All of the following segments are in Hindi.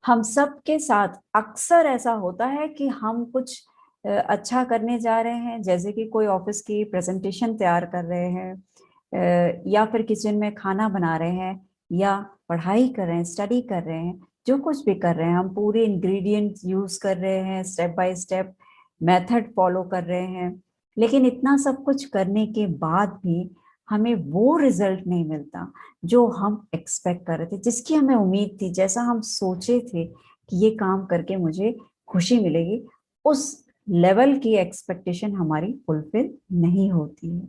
हम सब के साथ अक्सर ऐसा होता है कि हम कुछ अच्छा करने जा रहे हैं, जैसे कि कोई ऑफिस की प्रेजेंटेशन तैयार कर रहे हैं, या फिर किचन में खाना बना रहे हैं, या पढ़ाई कर रहे हैं, स्टडी कर रहे हैं। जो कुछ भी कर रहे हैं, हम पूरे इंग्रेडिएंट्स यूज कर रहे हैं, step by step method follow कर रहे हैं। लेकिन इतना सब कुछ करने के बाद भी हमें वो रिजल्ट नहीं मिलता जो हम एक्सपेक्ट कर रहे थे, जिसकी हमें उम्मीद थी, जैसा हम सोचे थे कि ये काम करके मुझे खुशी मिलेगी। उस लेवल की एक्सपेक्टेशन हमारी फुलफिल नहीं होती है।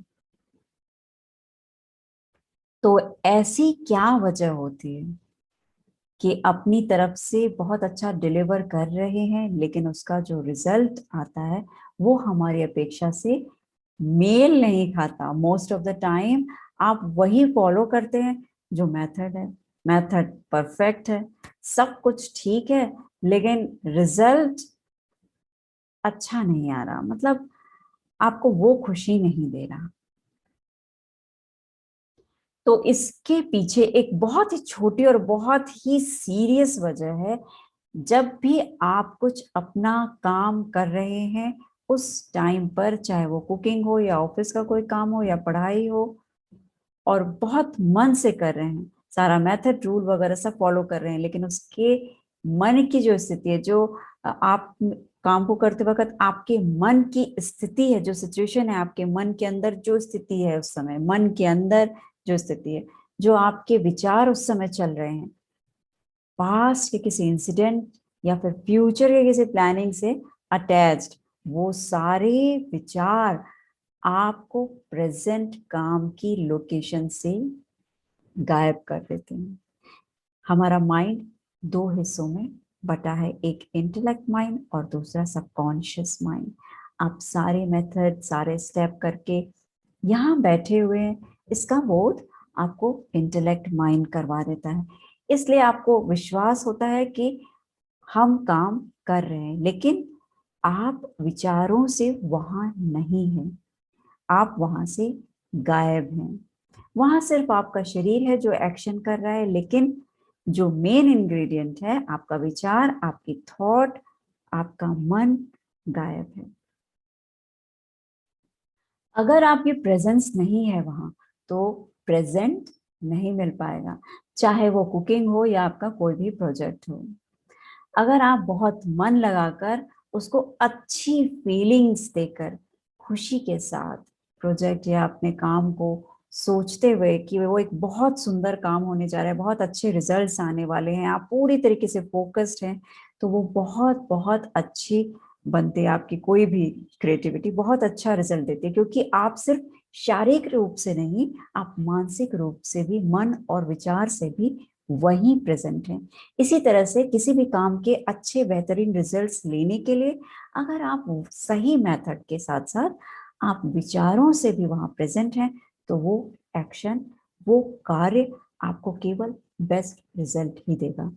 तो ऐसी क्या वजह होती है कि अपनी तरफ से बहुत अच्छा डिलीवर कर रहे हैं, लेकिन उसका जो रिजल्ट आता है वो हमारी अपेक्षा से मेल नहीं खाता। मोस्ट ऑफ द टाइम आप वही फॉलो करते हैं जो मेथड है, मेथड परफेक्ट है, सब कुछ ठीक है, लेकिन रिजल्ट अच्छा नहीं आ रहा, मतलब आपको वो खुशी नहीं दे रहा। तो इसके पीछे एक बहुत ही छोटी और बहुत ही सीरियस वजह है। जब भी आप कुछ अपना काम कर रहे हैं, उस टाइम पर, चाहे वो कुकिंग हो या ऑफिस का कोई काम हो या पढ़ाई हो, और बहुत मन से कर रहे हैं, सारा मेथड रूल वगैरह सब फॉलो कर रहे हैं, लेकिन उसके मन की जो स्थिति है, जो आप काम को करते वक्त आपके मन की स्थिति है, जो सिचुएशन है, आपके मन के अंदर जो स्थिति है उस समय, मन के अंदर जो स्थिति है, जो आपके विचार उस समय चल रहे हैं, पास्ट के किसी इंसिडेंट या फिर फ्यूचर के किसी प्लानिंग से अटैच्ड, वो सारे विचार आपको प्रेजेंट काम की लोकेशन से गायब कर देते हैं। हमारा माइंड दो हिस्सों में बटा है, एक इंटेलेक्ट माइंड और दूसरा सबकॉन्शियस माइंड। आप सारे मेथड, सारे स्टेप करके यहाँ बैठे हुए हैं, इसका बोध आपको इंटेलेक्ट माइंड करवा देता है। इसलिए आपको विश्वास होता है कि हम काम कर रहे हैं, लेकिन आप विचारों से वहां नहीं हैं, आप वहां से गायब हैं। वहां सिर्फ आपका शरीर है जो एक्शन कर रहा है, लेकिन जो मेन इंग्रेडिएंट है, आपका विचार, आपकी थॉट, आपका मन, गायब है। अगर आपकी प्रेजेंस नहीं है वहां, तो प्रेजेंट नहीं मिल पाएगा, चाहे वो कुकिंग हो या आपका कोई भी प्रोजेक्ट हो। अगर आप बहुत मन लगाकर उसको अच्छी फीलिंग्स देकर, खुशी के साथ प्रोजेक्ट या अपने काम को सोचते हुए कि वो एक बहुत सुंदर काम होने जा रहा है, बहुत अच्छे रिजल्ट्स आने वाले हैं, आप पूरी तरीके से फोकस्ड हैं, तो वो बहुत बहुत अच्छी बनती है। आपकी कोई भी क्रिएटिविटी बहुत अच्छा रिजल्ट देती है, क्योंकि आप सिर्फ शारीरिक रूप से नहीं, आप मानसिक रूप से भी, मन और विचार से भी वहीं प्रेजेंट हैं। इसी तरह से किसी भी काम के अच्छे बेहतरीन रिजल्ट्स लेने के लिए, अगर आप सही मेथड के साथ साथ आप विचारों से भी वहां प्रेजेंट हैं, तो वो एक्शन, वो कार्य आपको केवल बेस्ट रिजल्ट ही देगा।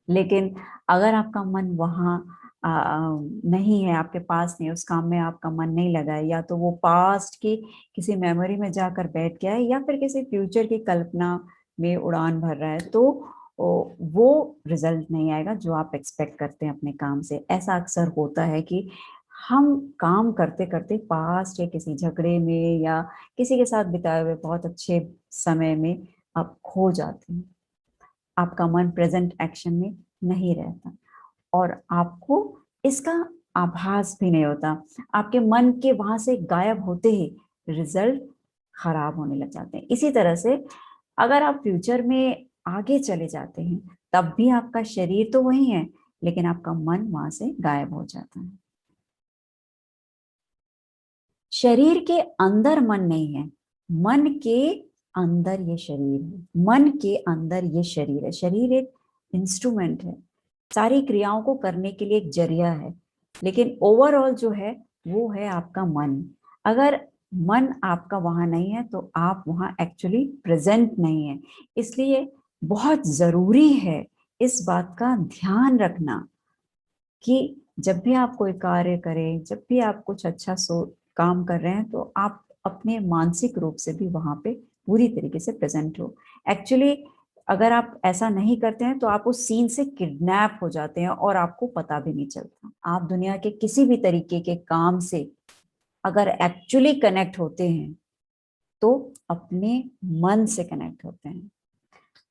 लेकिन अगर आपका मन वहाँ नहीं है, आपके पास नहीं, उस काम में आपका मन नहीं लगा है, या तो वो पास्ट की किसी मेमोरी में जाकर बैठ गया है, या फिर किसी फ्यूचर की कल्पना में उड़ान भर रहा है, तो वो रिजल्ट नहीं आएगा जो आप एक्सपेक्ट करते हैं अपने काम से। ऐसा अक्सर होता है कि हम काम करते करते पास्ट या किसी झगड़े में या किसी के साथ बिताए हुए बहुत अच्छे समय में आप खो जाते हैं, आपका मन प्रेजेंट एक्शन में नहीं रहता, और आपको इसका आभास भी नहीं होता। आपके मन के वहां से गायब होते ही रिजल्ट खराब होने लग जाते हैं। इसी तरह से अगर आप फ्यूचर में आगे चले जाते हैं, तब भी आपका शरीर तो वही है, लेकिन आपका मन वहां से गायब हो जाता है। शरीर के अंदर मन नहीं है, मन के अंदर ये शरीर है, मन के अंदर ये शरीर है। शरीर एक इंस्ट्रूमेंट है, सारी क्रियाओं को करने के लिए एक जरिया है, लेकिन ओवरऑल जो है वो है आपका मन। अगर मन आपका वहां नहीं है, तो आप वहां एक्चुअली प्रेजेंट नहीं है। इसलिए बहुत जरूरी है इस बात का ध्यान रखना कि जब भी आप कोई कार्य करें, जब भी आप कुछ अच्छा काम कर रहे हैं, तो आप अपने मानसिक रूप से भी वहां पे पूरी तरीके से प्रेजेंट हो। एक्चुअली अगर आप ऐसा नहीं करते हैं तो आप उस सीन से किडनैप हो जाते हैं और आपको पता भी नहीं चलता। आप दुनिया के किसी भी तरीके के काम से अगर एक्चुअली कनेक्ट होते हैं तो अपने मन से कनेक्ट होते हैं।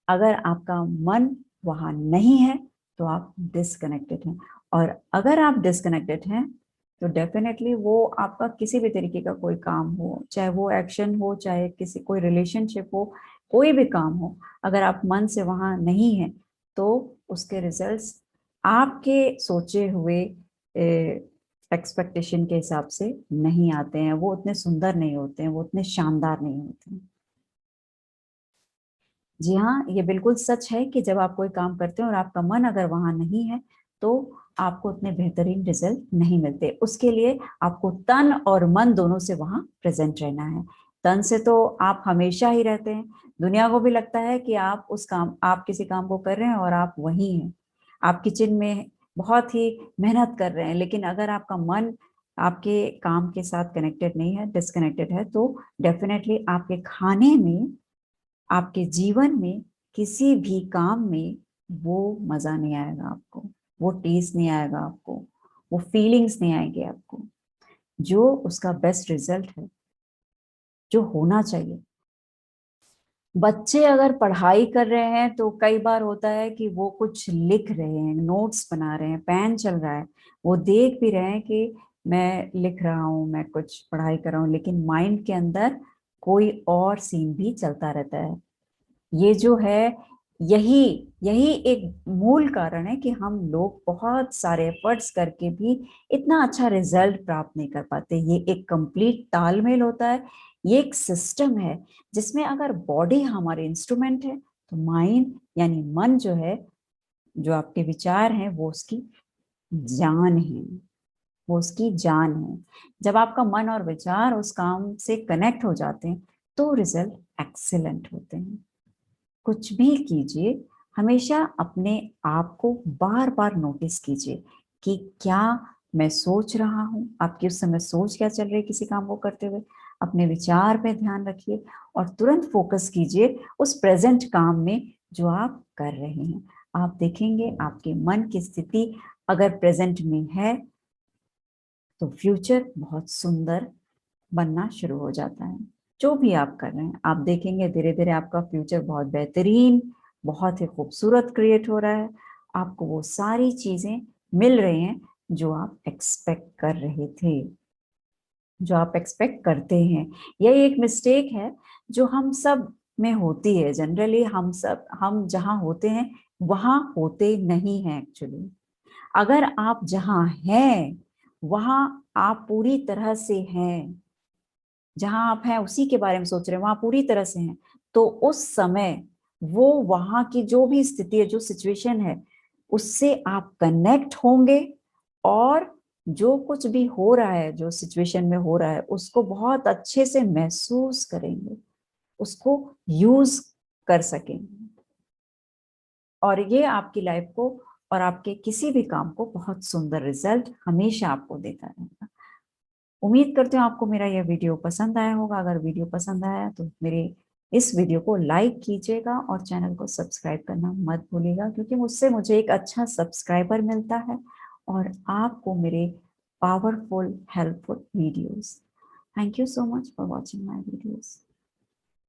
अगर आपका मन वहां नहीं है तो आप डिसकनेक्टेड हैं, और अगर आप डिसकनेक्टेड हैं तो डेफिनेटली वो आपका किसी भी तरीके का कोई काम हो, चाहे वो एक्शन हो, चाहे किसी कोई रिलेशनशिप हो, कोई भी काम हो, अगर आप मन से वहां नहीं हैं तो उसके रिजल्ट्स आपके सोचे हुए एक्सपेक्टेशन के हिसाब से नहीं आते हैं, वो उतने सुंदर नहीं होते हैं, वो उतने शानदार नहीं होते हैं। जी हाँ, ये बिल्कुल सच है कि जब आप कोई काम करते हैं और आपका मन अगर वहां नहीं है तो आपको उतने बेहतरीन रिजल्ट नहीं मिलते। उसके लिए आपको तन और मन दोनों से वहां प्रेजेंट रहना है। तन से तो आप हमेशा ही रहते हैं, दुनिया को भी लगता है कि आप किसी काम को कर रहे हैं और आप वहीं हैं, आप किचन में बहुत ही मेहनत कर रहे हैं, लेकिन अगर आपका मन आपके काम के साथ कनेक्टेड नहीं है, डिस्कनेक्टेड है, तो डेफिनेटली आपके खाने में, आपके जीवन में, किसी भी काम में वो मजा नहीं आएगा आपको, वो टेस्ट नहीं आएगा आपको, वो फीलिंग्स नहीं आएंगे आपको, जो उसका बेस्ट रिजल्ट है, जो होना चाहिए। बच्चे अगर पढ़ाई कर रहे हैं तो कई बार होता है कि वो कुछ लिख रहे हैं, नोट्स बना रहे हैं, पेन चल रहा है, वो देख भी रहे हैं कि मैं लिख रहा हूँ, मैं कुछ पढ़ाई कर रहा हूँ, लेकिन माइंड के अंदर कोई और सीन भी चलता रहता है। ये जो है, यही यही एक मूल कारण है कि हम लोग बहुत सारे एफर्ट्स करके भी इतना अच्छा रिजल्ट प्राप्त नहीं कर पाते। ये एक कंप्लीट तालमेल होता है, ये एक सिस्टम है जिसमें अगर बॉडी हमारे इंस्ट्रूमेंट है तो माइंड यानी मन जो है, जो आपके विचार हैं, वो उसकी जान है, वो उसकी जान है। जब आपका मन और विचार उस काम से कनेक्ट हो जाते हैं तो रिजल्ट एक्सीलेंट होते हैं। कुछ भी कीजिए, हमेशा अपने आप को बार बार नोटिस कीजिए कि क्या मैं सोच रहा हूँ, आपकी उस समय सोच क्या चल रही है किसी काम को करते हुए। अपने विचार पे ध्यान रखिए और तुरंत फोकस कीजिए उस प्रेजेंट काम में जो आप कर रहे हैं। आप देखेंगे आपके मन की स्थिति अगर प्रेजेंट में है तो फ्यूचर बहुत सुंदर बनना शुरू हो जाता है। जो भी आप कर रहे हैं आप देखेंगे धीरे धीरे आपका फ्यूचर बहुत बेहतरीन, बहुत ही खूबसूरत क्रिएट हो रहा है। आपको वो सारी चीजें मिल रही हैं जो आप एक्सपेक्ट कर रहे थे, जो आप एक्सपेक्ट करते हैं। यही एक मिस्टेक है जो हम सब में होती है। जनरली हम जहाँ होते हैं वहां होते नहीं हैं एक्चुअली। अगर आप जहाँ हैं वहां आप पूरी तरह से हैं, जहां आप हैं उसी के बारे में सोच रहे हैं, वहां पूरी तरह से हैं, तो उस समय वो वहां की जो भी स्थिति है, जो सिचुएशन है, उससे आप कनेक्ट होंगे और जो कुछ भी हो रहा है, जो सिचुएशन में हो रहा है, उसको बहुत अच्छे से महसूस करेंगे, उसको यूज कर सकेंगे, और ये आपकी लाइफ को और आपके किसी भी काम को बहुत सुंदर रिजल्ट हमेशा आपको देता रहेगा। उम्मीद करते हो आपको मेरा यह वीडियो पसंद आया होगा। अगर वीडियो पसंद आया तो मेरे इस वीडियो को लाइक कीजिएगा और चैनल को सब्सक्राइब करना मत भूलिएगा, क्योंकि मुझसे मुझे एक अच्छा सब्सक्राइबर मिलता है और आपको मेरे powerful helpful videos. Thank you so much for watching my videos.